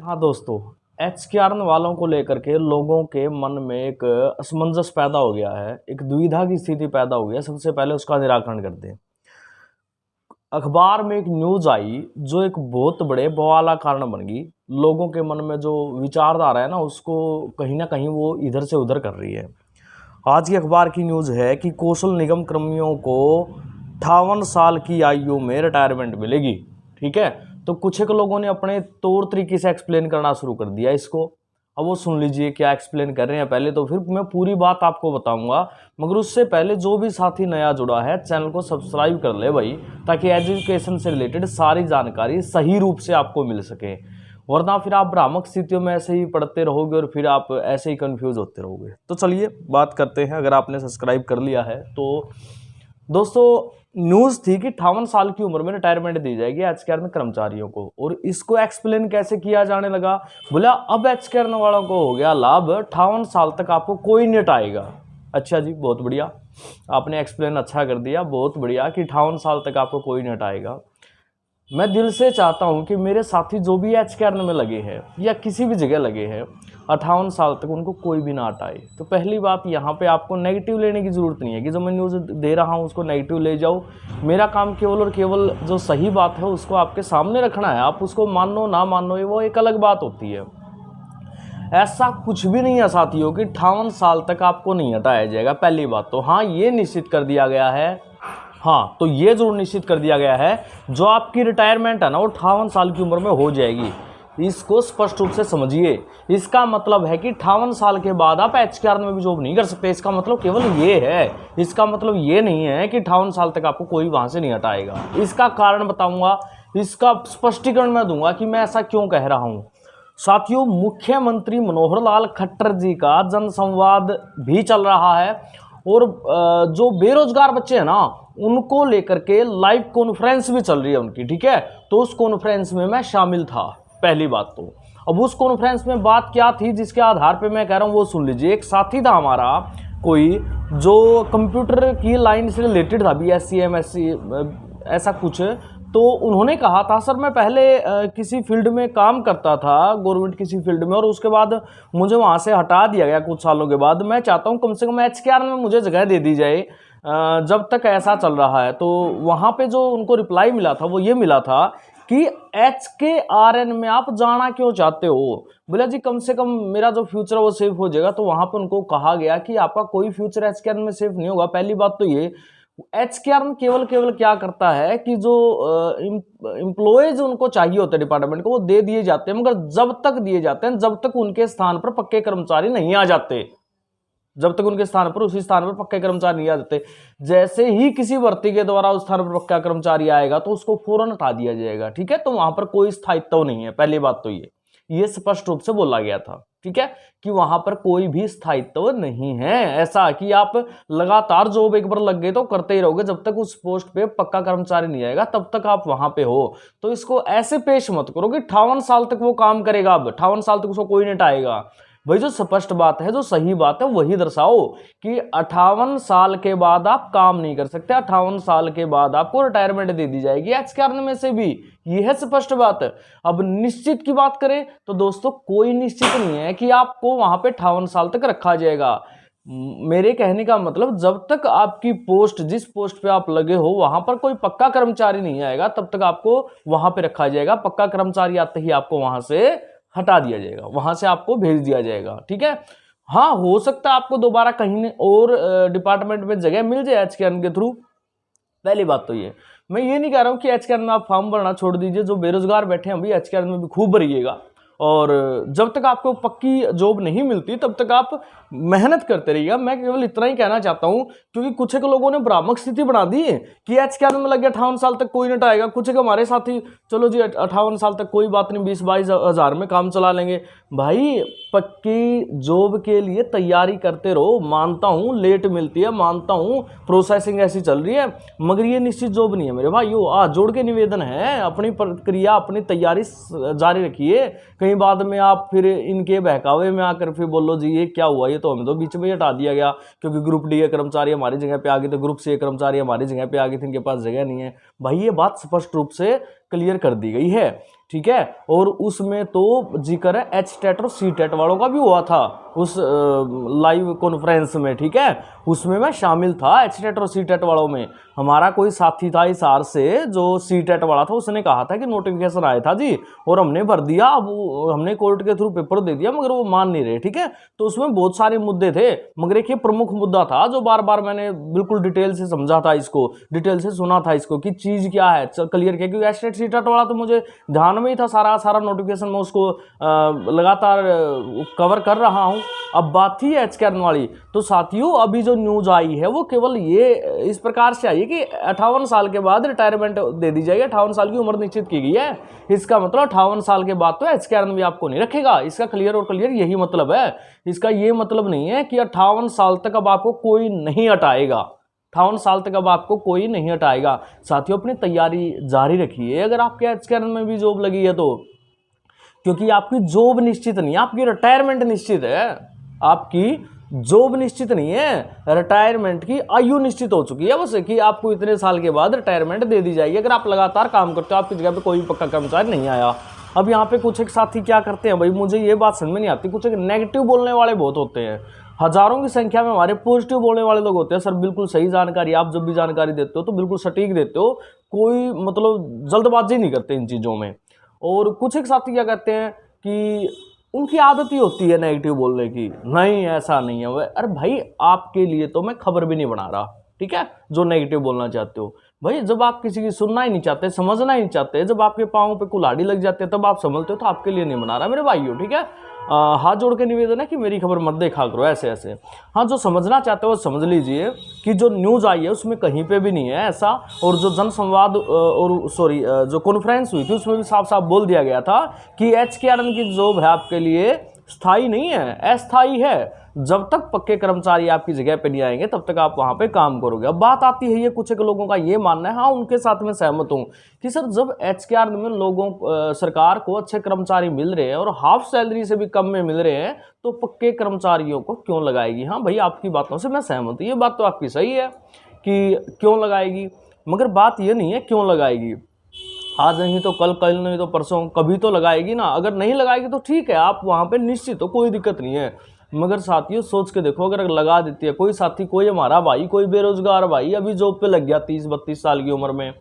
हाँ दोस्तों, एचकेआरएन वालों को लेकर के लोगों के मन में एक असमंजस पैदा हो गया है, एक दुविधा की स्थिति पैदा हो गई है। सबसे पहले उसका निराकरण करते हैं। अखबार में एक न्यूज आई जो एक बहुत बड़े बवाल का कारण बन गई। लोगों के मन में जो विचारधारा है ना, उसको कहीं ना कहीं वो इधर से उधर कर रही है। आज की अखबार की न्यूज है कि कौशल निगम कर्मियों को 58 साल की आयु में रिटायरमेंट मिलेगी। ठीक है, तो कुछ एक लोगों ने अपने तौर तरीके से एक्सप्लेन करना शुरू कर दिया इसको। अब वो सुन लीजिए क्या एक्सप्लेन कर रहे हैं पहले, तो फिर मैं पूरी बात आपको बताऊंगा। मगर उससे पहले जो भी साथी नया जुड़ा है, चैनल को सब्सक्राइब कर ले भाई, ताकि एजुकेशन से रिलेटेड सारी जानकारी सही रूप से आपको मिल सके। वरना फिर आप भ्रामक स्थितियों में ऐसे ही पढ़ते रहोगे और फिर आप ऐसे ही कंफ्यूज होते रहोगे। तो चलिए बात करते हैं। अगर आपने सब्सक्राइब कर लिया है तो दोस्तों, न्यूज़ थी कि 58 साल की उम्र में रिटायरमेंट दी जाएगी एचकेआरएन कर्मचारियों को। और इसको एक्सप्लेन कैसे किया जाने लगा, बोला अब एचकेआरएन वालों को हो गया लाभ, 58 साल तक आपको कोई नहीं हटाएगा। अच्छा जी, बहुत बढ़िया, आपने एक्सप्लेन अच्छा कर दिया, बहुत बढ़िया कि 58 साल तक आपको कोई नहीं हटाएगा। मैं दिल से चाहता हूं कि मेरे साथी जो भी एचकेआरएन में लगे हैं या किसी भी जगह लगे हैं, 58 साल तक उनको कोई भी ना हटाए। तो पहली बात, यहाँ पे आपको नेगेटिव लेने की ज़रूरत नहीं है कि जो मैं न्यूज़ दे रहा हूँ उसको नेगेटिव ले जाओ। मेरा काम केवल और केवल जो सही बात है उसको आपके सामने रखना है। आप उसको मानो ना मानो वो एक अलग बात होती है। ऐसा कुछ भी नहीं है साथियों कि 58 साल तक आपको नहीं हटाया जाएगा। पहली बात तो हाँ, ये निश्चित कर दिया गया है, हाँ तो ये जरूर निश्चित कर दिया गया है, जो आपकी रिटायरमेंट है ना वो 58 साल की उम्र में हो जाएगी। इसको स्पष्ट रूप से समझिए। इसका मतलब है कि 58 साल के बाद आप एचकेआरएन में भी जॉब नहीं कर सकते। इसका मतलब केवल ये है, इसका मतलब ये नहीं है कि 58 साल तक आपको कोई वहां से नहीं हटाएगा। इसका कारण बताऊंगा, इसका स्पष्टीकरण मैं दूंगा कि मैं ऐसा क्यों कह रहा हूं। साथियों, मुख्यमंत्री मनोहर लाल खट्टर जी का जनसंवाद भी चल रहा है और जो बेरोजगार बच्चे हैं ना उनको लेकर के लाइव कॉन्फ्रेंस भी चल रही है उनकी। ठीक है, तो उस कॉन्फ्रेंस में मैं शामिल था। पहली बात तो अब उस कॉन्फ्रेंस में बात क्या थी जिसके आधार पे मैं कह रहा हूँ वो सुन लीजिए। एक साथी था हमारा कोई जो कंप्यूटर की लाइन से रिलेटेड था, BSc MSc ऐसा कुछ। तो उन्होंने कहा था, सर मैं पहले किसी फील्ड में काम करता था, गवर्नमेंट किसी फील्ड में, और उसके बाद मुझे वहाँ से हटा दिया गया कुछ सालों के बाद। मैं चाहता हूँ कम से कम एचकेआरएन में मुझे जगह दे दी जाए जब तक ऐसा चल रहा है। तो वहाँ पे जो उनको रिप्लाई मिला था वो ये मिला था कि एचकेआरएन में आप जाना क्यों चाहते हो। बोला जी कम से कम मेरा जो फ्यूचर है वो सेफ हो जाएगा। तो वहाँ पे उनको कहा गया कि आपका कोई फ्यूचर एचकेआरएन में सेफ नहीं होगा। पहली बात तो ये, एचकेआरएन केवल क्या करता है कि जो एम्प्लॉयज उनको चाहिए होते हैं डिपार्टमेंट को, वो दे दिए जाते हैं, मगर जब तक दिए जाते हैं जब तक उनके स्थान पर पक्के कर्मचारी नहीं आ जाते। जब तक उनके स्थान पर, उसी स्थान पर पक्के कर्मचारी नहीं आ जाते, जैसे ही किसी भर्ती के द्वारा उस स्थान पर पक्का कर्मचारी आएगा तो उसको फौरन हटा दिया जाएगा। ठीक है, तो वहां पर कोई स्थायित्व नहीं है। पहली बात तो ये स्पष्ट रूप से बोला गया था। ठीक है, कि वहां पर कोई भी स्थायित्व नहीं है। ऐसा कि आप लगातार जॉब एक बार लग गए तो करते ही रहोगे, जब तक उस पोस्ट पे पक्का कर्मचारी नहीं आएगा तब तक आप वहां पे हो। तो इसको ऐसे पेश मत करो कि 58 साल तक वो काम करेगा, अब 58 साल तक उसको कोई नहीं हटाएगा। भाई जो स्पष्ट बात है, जो सही बात है वही दर्शाओ कि 58 साल के बाद आप काम नहीं कर सकते, 58 साल के बाद आपको रिटायरमेंट दे दी जाएगी एचकेआरएन में से भी। यह है स्पष्ट बात। अब निश्चित की बात करें तो दोस्तों, कोई निश्चित नहीं है कि आपको वहां पे 58 साल तक रखा जाएगा। मेरे कहने का मतलब, जब तक आपकी पोस्ट, जिस पोस्ट पे आप लगे हो वहां पर कोई पक्का कर्मचारी नहीं आएगा तब तक आपको वहां पे रखा जाएगा। पक्का कर्मचारी आते ही आपको वहां से हटा दिया जाएगा, वहां से आपको भेज दिया जाएगा। ठीक है, हाँ हो सकता है आपको दोबारा कहीं और डिपार्टमेंट में जगह मिल जाए एचकेआरएन के थ्रू। पहली बात तो ये, मैं ये नहीं कह रहा हूँ कि एचकेआरएन में आप फॉर्म भरना छोड़ दीजिए। जो बेरोजगार बैठे हैं अभी, एचकेआरएन में भी खूब भरिएगा। और जब तक आपको पक्की जॉब नहीं मिलती तब तक आप मेहनत करते रहिएगा। मैं केवल इतना ही कहना चाहता हूं, क्योंकि कुछ एक लोगों ने भ्रामक स्थिति बना दी है कि एचकेआरएन में लग गया 58 साल तक कोई नहीं हटाएगा। कुछ एक हमारे साथी, चलो जी 58 साल तक कोई बात नहीं, 20-22 हज़ार में काम चला लेंगे। भाई पक्की जॉब के लिए तैयारी करते रहो। मानता हूं लेट मिलती है, मानता हूं प्रोसेसिंग ऐसी चल रही है, मगर ये निश्चित जॉब नहीं है मेरे भाइयों। आज जोड़ के निवेदन है, अपनी प्रक्रिया, अपनी तैयारी जारी रखिए। कहीं बाद में आप फिर इनके बहकावे में आकर फिर बोलो जी ये क्या हुआ, ये तो हमें तो बीच में हटा दिया गया क्योंकि ग्रुप डी के कर्मचारी हमारी जगह पे आ गए थे, ग्रुप सी के कर्मचारी हमारी जगह पे आ गए थे, इनके पास जगह नहीं है। भाई ये बात स्पष्ट रूप से क्लियर कर दी गई है। ठीक है। और उसमें तो जिक्र है एच टेट और सी टेट वालों का भी हुआ था उस लाइव कॉन्फ्रेंस में, ठीक है। उसमें मैं शामिल था एच टेट और सी टेट वालों में। हमारा कोई साथी था हिसार से जो सी टेट वाला था, उसने कहा था कि नोटिफिकेशन आया था जी और हमने भर दिया, अब हमने कोर्ट के थ्रू पेपर दे दिया, मगर वो मान नहीं रहे, ठीक है। तो उसमें बहुत सारे मुद्दे थे, मगर एक ये प्रमुख मुद्दा था जो बार बार मैंने बिल्कुल डिटेल से समझा था इसको, डिटेल से सुना था इसको कि चीज़ क्या है, क्लियर किया। क्योंकि एच टेट सी टेट वाला तो मुझे ध्यान में ही था, सारा नोटिफिकेशन मैं उसको लगातार कवर कर रहा हूँ। अब बात थी एच कैरन वाली। तो साथियों अभी जो न्यूज आई है वो केवल ये इस प्रकार से आई है कि 58 साल के बाद रिटायरमेंट दे दी जाएगी, 58 साल की उम्र निश्चित की गई है। इसका मतलब 58 साल के बाद तो एच कैरन भी आपको नहीं रखेगा, इसका क्लियर और क्लियर यही मतलब है। इसका ये मतलब नहीं है कि 58 साल तक अब आपको कोई नहीं हटाएगा, 58 साल तक अब आपको कोई नहीं हटाएगा। साथियों अपनी तैयारी जारी रखिए अगर आपके एच कैरन में भी जॉब लगी है तो, क्योंकि आपकी जॉब निश्चित नहीं है, आपकी रिटायरमेंट निश्चित है। आपकी जॉब निश्चित नहीं है, रिटायरमेंट की आयु निश्चित हो चुकी है बस, कि आपको इतने साल के बाद रिटायरमेंट दे दी जाएगी। अगर आप लगातार काम करते हो, आपकी जगह पे कोई पक्का कर्मचारी नहीं आया। अब यहाँ पे कुछ एक साथी क्या करते हैं भाई, मुझे ये बात समझ में नहीं आती, कुछ एक नेगेटिव बोलने वाले बहुत होते हैं, हजारों की संख्या में हमारे पॉजिटिव बोलने वाले लोग होते हैं। सर बिल्कुल सही जानकारी, आप जब भी जानकारी देते हो तो बिल्कुल सटीक देते हो, कोई मतलब जल्दबाजी नहीं करते इन चीज़ों में। और कुछ एक साथी क्या कहते हैं कि उनकी आदत ही होती है नेगेटिव बोलने की, नहीं ऐसा नहीं है वह। अरे भाई आपके लिए तो मैं खबर भी नहीं बना रहा, ठीक है, जो नेगेटिव बोलना चाहते हो। भाई जब आप किसी की सुनना ही नहीं चाहते, समझना ही नहीं चाहते, जब आपके पाँव पे कुल्हाड़ी लग जाते हैं तब आप समझते हो, तो आपके लिए नहीं बना रहा मेरे भाइयों, ठीक है। हाथ जोड़ के निवेदन है कि मेरी खबर मत देखा करो ऐसे ऐसे। हाँ जो समझना चाहते हो वो समझ लीजिए कि जो न्यूज़ आई है उसमें कहीं पे भी नहीं है ऐसा। और जो जनसंवाद और जो कॉन्फ्रेंस हुई थी उसमें भी साफ साफ बोल दिया गया था कि एच के आर एन की जॉब है आपके लिए स्थायी नहीं है, अस्थायी है। जब तक पक्के कर्मचारी आपकी जगह पे नहीं आएंगे तब तक आप वहां पे काम करोगे। अब बात आती है, ये कुछ एक लोगों का ये मानना है, हाँ उनके साथ में सहमत हूँ कि सर जब एचकेआर में लोगों सरकार को अच्छे कर्मचारी मिल रहे हैं और हाफ सैलरी से भी कम में मिल रहे हैं तो पक्के कर्मचारियों को क्यों लगाएगी। हाँ भाई आपकी बातों से मैं सहमत हूँ, ये बात तो आपकी सही है कि क्यों लगाएगी, मगर बात ये नहीं है क्यों लगाएगी, आज नहीं तो कल, कल नहीं तो परसों, कभी तो लगाएगी ना। अगर नहीं लगाएगी तो ठीक है, आप वहाँ पे निश्चित हो, कोई दिक्कत नहीं है। मगर साथियों सोच के देखो, अगर लगा देती है कोई साथी, कोई हमारा भाई, कोई बेरोजगार भाई अभी जॉब पे लग गया 30-32 साल की उम्र में,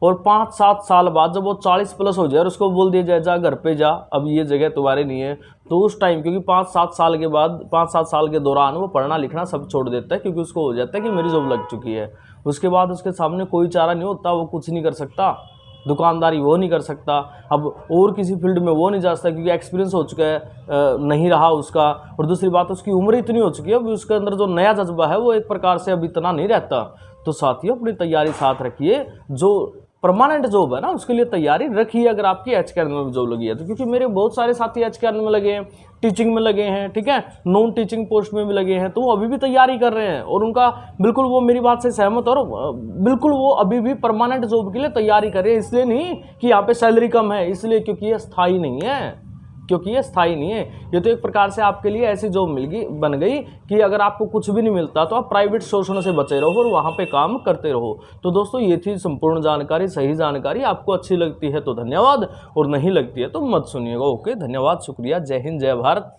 और 5-7 साल बाद जब वो 40 प्लस हो जाए और उसको बोल दिया जाए जा घर पे जा, अब ये जगह तुम्हारी नहीं है, तो उस टाइम क्योंकि 5-7 साल के बाद, 5-7 साल के दौरान वो पढ़ना लिखना सब छोड़ देता है, क्योंकि उसको हो जाता है कि मेरी जॉब लग चुकी है। उसके बाद उसके सामने कोई चारा नहीं होता, वो कुछ नहीं कर सकता, दुकानदारी वो नहीं कर सकता, अब और किसी फील्ड में वो नहीं जा सकता क्योंकि एक्सपीरियंस हो चुका है, नहीं रहा उसका। और दूसरी बात उसकी उम्र इतनी हो चुकी है, अभी उसके अंदर जो नया जज्बा है वो एक प्रकार से अब इतना नहीं रहता। तो साथियों अपनी तैयारी साथ रखिए, जो परमानेंट जॉब है ना उसके लिए तैयारी रखिए अगर आपकी एचकेआर में जॉब लगी है तो। क्योंकि मेरे बहुत सारे साथी एचकेआर में लगे हैं, टीचिंग में लगे हैं, ठीक है, नॉन टीचिंग पोस्ट में भी लगे हैं, तो वो अभी भी तैयारी कर रहे हैं और उनका बिल्कुल वो मेरी बात से सहमत, और बिल्कुल वो अभी भी परमानेंट जॉब के लिए तैयारी कर रहे हैं। इसलिए नहीं कि यहाँ पे सैलरी कम है, इसलिए क्योंकि ये स्थायी नहीं है, क्योंकि ये स्थायी नहीं है। ये तो एक प्रकार से आपके लिए ऐसी जॉब बन गई कि अगर आपको कुछ भी नहीं मिलता तो आप प्राइवेट शोषण से बचे रहो और वहाँ पे काम करते रहो। तो दोस्तों ये थी संपूर्ण जानकारी, सही जानकारी। आपको अच्छी लगती है तो धन्यवाद, और नहीं लगती है तो मत सुनिएगा। ओके, धन्यवाद, शुक्रिया, जय हिंद, जय भारत।